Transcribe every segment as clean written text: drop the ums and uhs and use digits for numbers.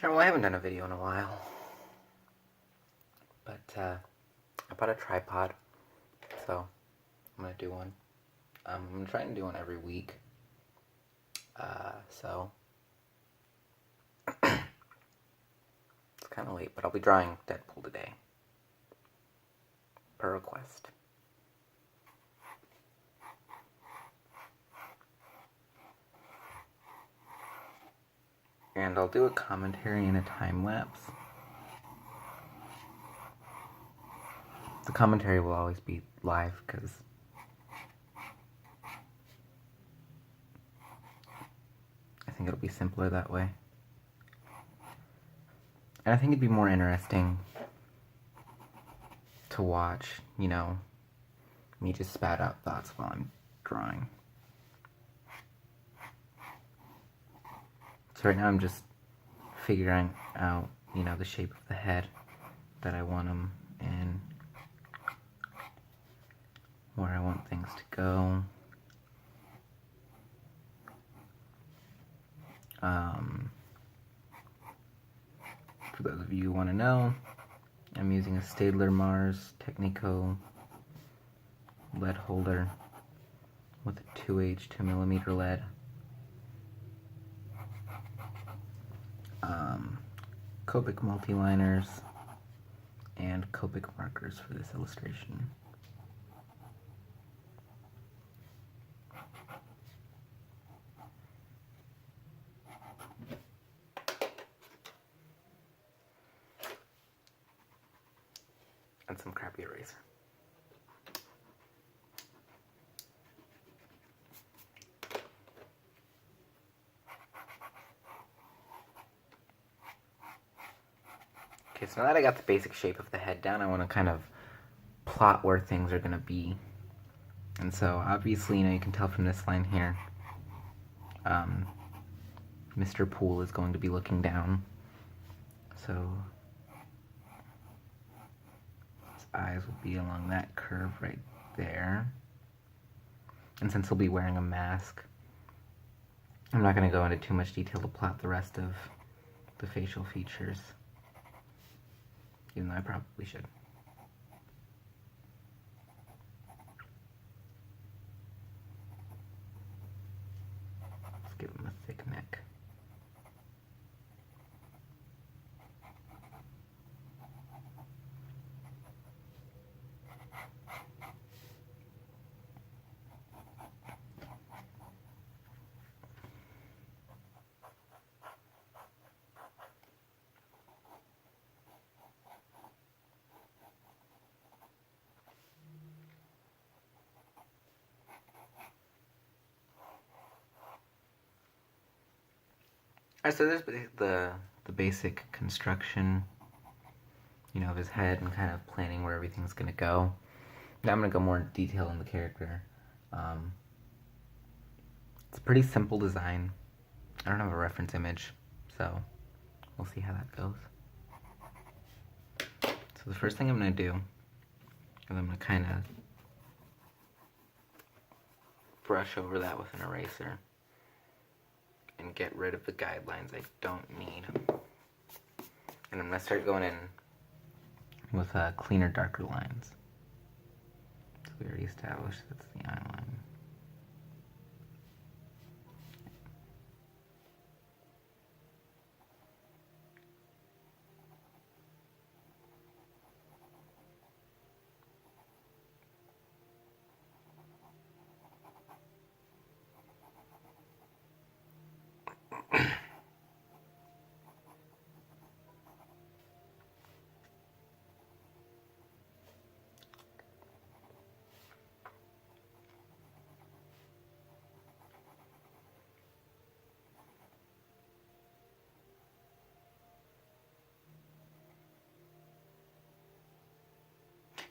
Well, I haven't done a video in a while, but I bought a tripod, so I'm gonna do one. I'm trying to do one every week, so it's kind of late, but I'll be drawing Deadpool today, per request. And I'll do a commentary and a time lapse. The commentary will always be live because I think it'll be simpler that way. And I think it'd be more interesting to watch, you know, me just spat out thoughts while I'm drawing. So right now I'm just figuring out, you know, the shape of the head that I want them in, where I want things to go. For those of you who want to know, I'm using a Staedtler Mars Technico lead holder with a 2H 2mm lead. Copic multi-liners and Copic markers for this illustration. And some crappy eraser. Okay, so now that I got the basic shape of the head down, I want to kind of plot where things are going to be. And so, obviously, you know, you can tell from this line here, Mr. Poole is going to be looking down. So, his eyes will be along that curve right there. And since he'll be wearing a mask, I'm not going to go into too much detail to plot the rest of the facial features. Even though I probably should. Let's give him a thick neck. Alright, so there's the basic construction, you know, of his head and kind of planning where everything's going to go. Now I'm going to go more in detail in the character. It's a pretty simple design. I don't have a reference image, so we'll see how that goes. So the first thing I'm going to do is I'm going to kind of brush over that with an eraser and get rid of the guidelines I don't need. And I'm going to start going in with cleaner, darker lines. So we already established that's the eye line.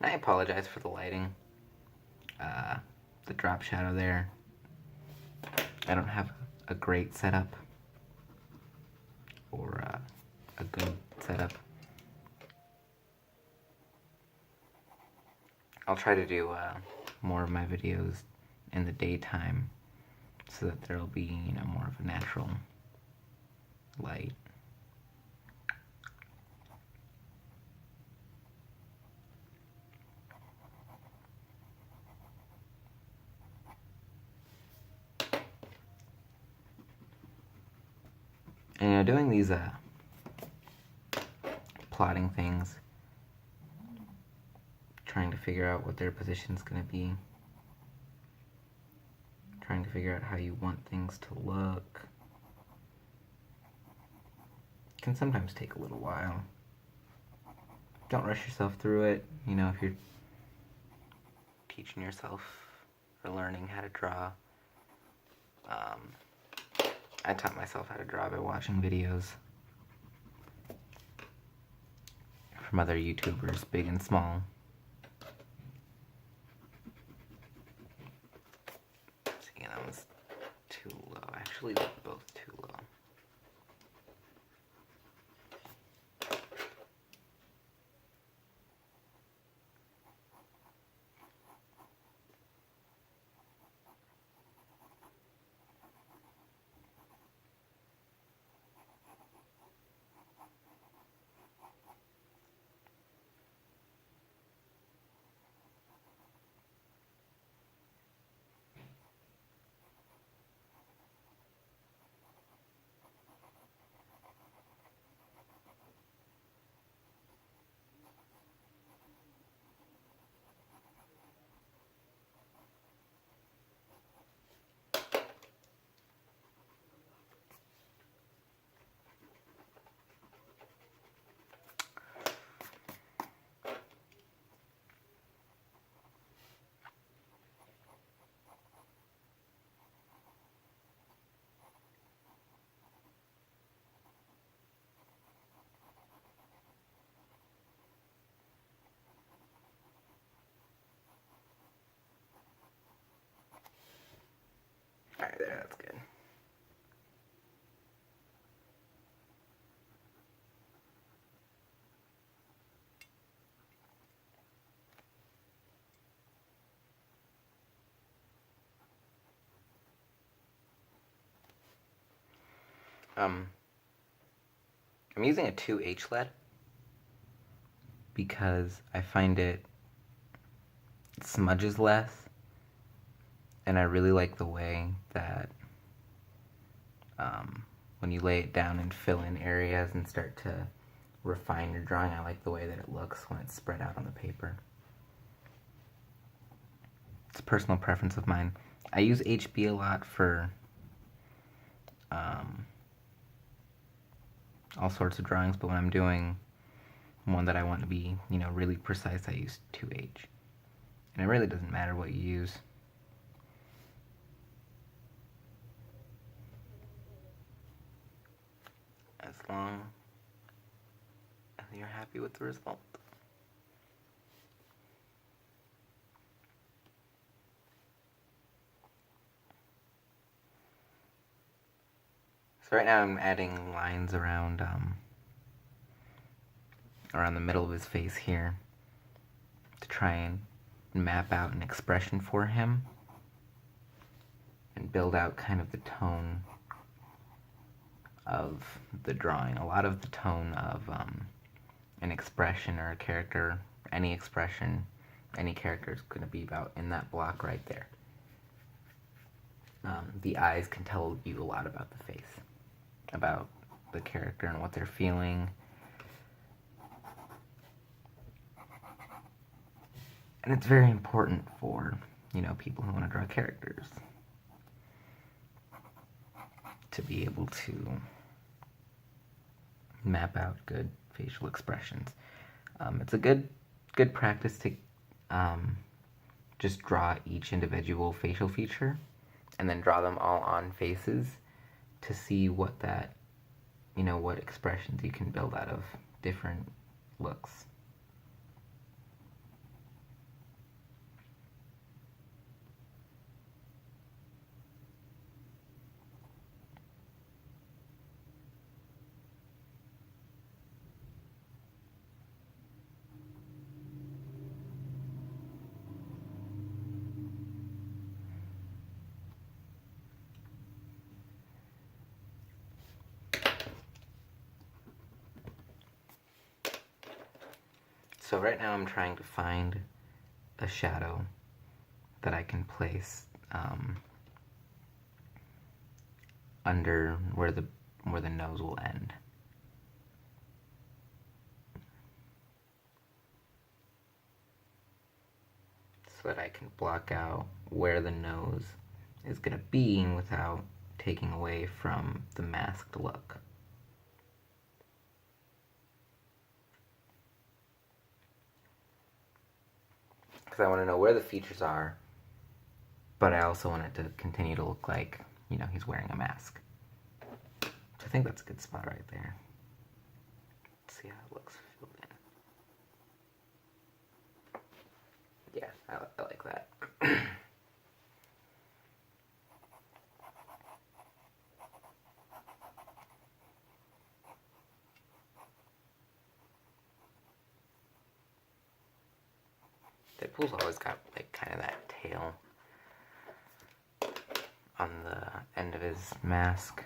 And I apologize for the lighting. The drop shadow there. I don't have a great setup or a good setup. I'll try to do more of my videos in the daytime so that there'll be, you know, more of a natural light. you know, doing these plotting things, trying to figure out what their position's going to be, trying to figure out how you want things to look, can sometimes take a little while. Don't rush yourself through it. You know, if you're teaching yourself or learning how to draw, I taught myself how to draw by watching videos from other YouTubers, big and small. See, that was too low. Actually, they're both too low. Alright, there, that's good. I'm using a 2H lead because I find it smudges less, and I really like the way that when you lay it down and fill in areas and start to refine your drawing, I like the way that it looks when it's spread out on the paper. It's a personal preference of mine. I use HB a lot for all sorts of drawings, but when I'm doing one that I want to be, you know, really precise, I use 2H. And it really doesn't matter what you use. As long as you're happy with the result. So right now I'm adding lines around the middle of his face here to try and map out an expression for him and build out kind of the tone of the drawing. A lot of the tone of an expression or a character, any expression, any character is going to be about in that block right there. The eyes can tell you a lot about the face, about the character and what they're feeling. And it's very important for, you know, people who want to draw characters to be able to map out good facial expressions. It's a good practice to just draw each individual facial feature and then draw them all on faces to see what that, you know, what expressions you can build out of different looks. So right now I'm trying to find a shadow that I can place under where the where the nose will end. So that I can block out where the nose is going to be without taking away from the masked look. Because I want to know where the features are, but I also want it to continue to look like, you know, he's wearing a mask. So I think that's a good spot right there. Let's see how it looks filled in. Yeah, I like that. Deadpool's always got like kind of that tail on the end of his mask.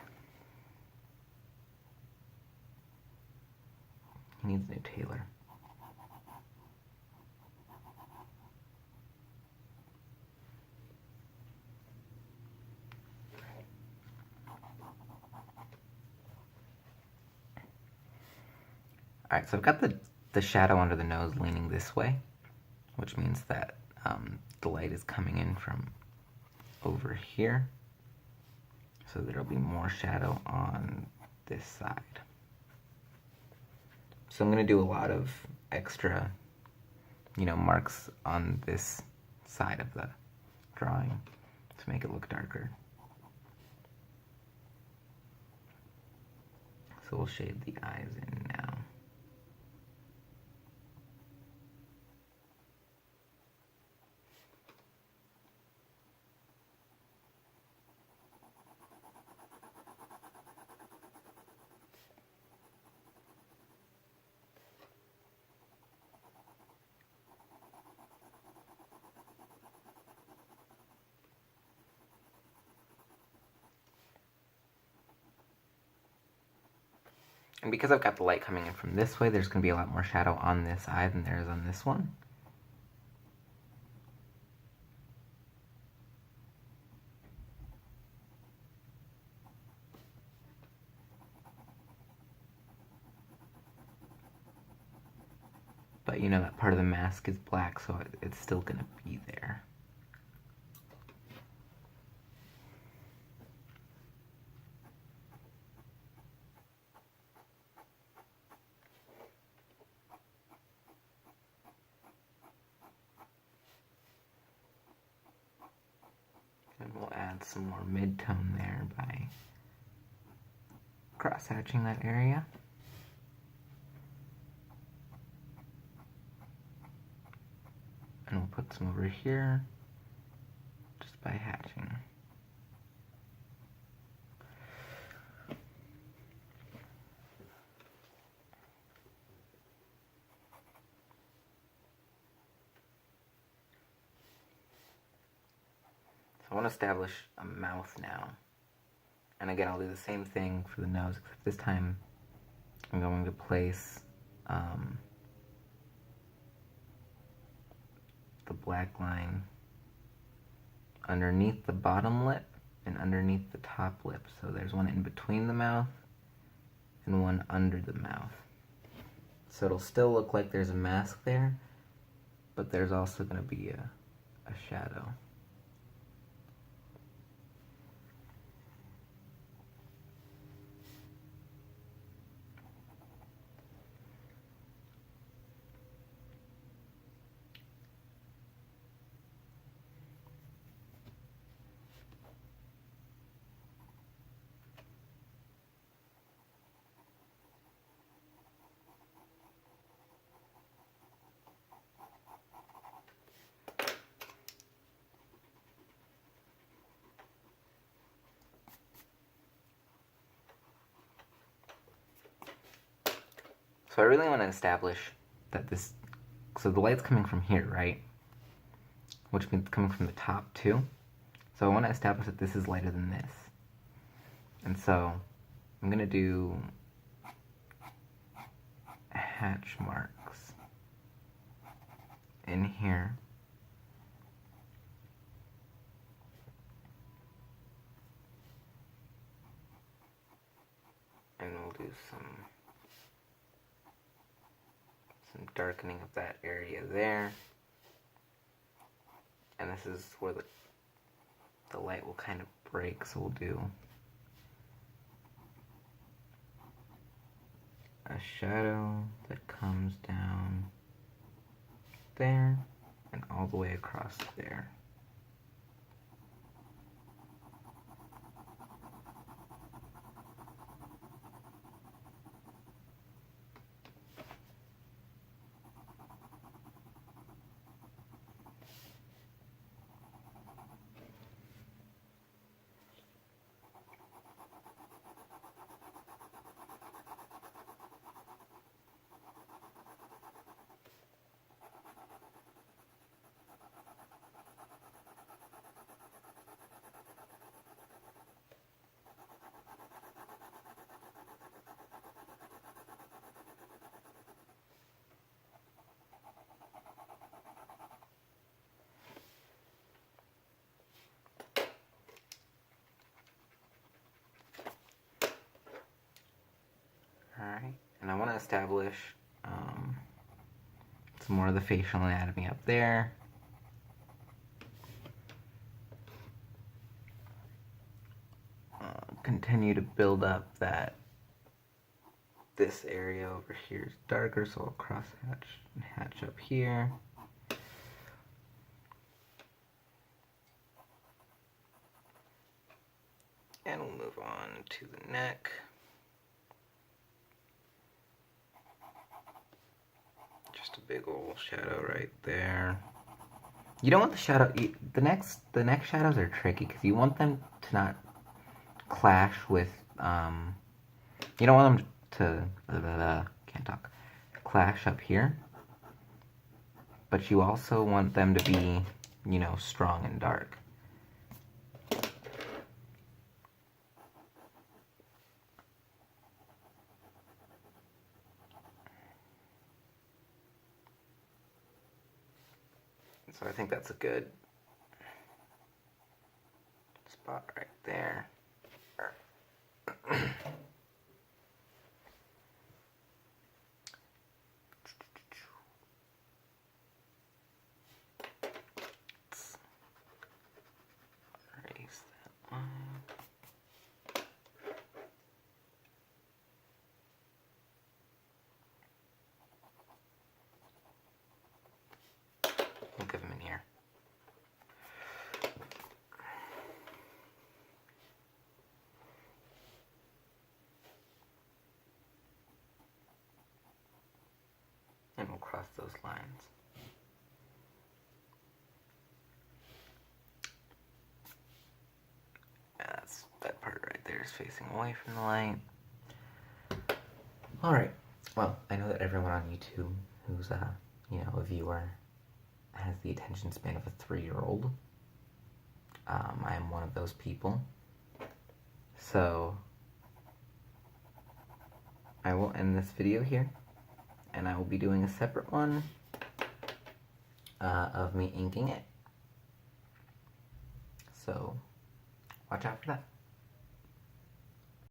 He needs a new tailor. Alright, so I've got the shadow under the nose leaning this way, which means that the light is coming in from over here, so there'll be more shadow on this side. So I'm going to do a lot of extra, you know, marks on this side of the drawing to make it look darker. So we'll shade the eyes in now. And because I've got the light coming in from this way, there's going to be a lot more shadow on this eye than there is on this one. But you know, that part of the mask is black, so it's still going to be there. And we'll add some more mid-tone there by cross-hatching that area. And we'll put some over here just by hatching. So I want to establish a mouth now. And again, I'll do the same thing for the nose, except this time I'm going to place the black line underneath the bottom lip and underneath the top lip. So there's one in between the mouth and one under the mouth. So it'll still look like there's a mask there, but there's also going to be a shadow. So I really want to establish that this, so the light's coming from here, right? Which means coming from the top too. So I want to establish that this is lighter than this. And so I'm going to do hatch marks in here. do some darkening of that area there. And this is where the light will kind of break, so we'll do a shadow that comes down there and all the way across there. Alright, and I want to establish some more of the facial anatomy up there. Continue to build up this area over here is darker, so I'll cross hatch up here. And we'll move on to the neck. Just a big old shadow right there. You don't want the shadow, the neck shadows are tricky because you want them to not clash with, you don't want them to, can't talk, clash up here. But you also want them to be, you know, strong and dark. So I think that's a good spot right there. Erase that one. Think of him in here. And we'll cross those lines. That part right there is facing away from the light. Alright, well, I know that everyone on YouTube who's you know, a viewer has the attention span of a 3-year-old. I am one of those people. So I will end this video here, and I will be doing a separate one of me inking it. So watch out for that.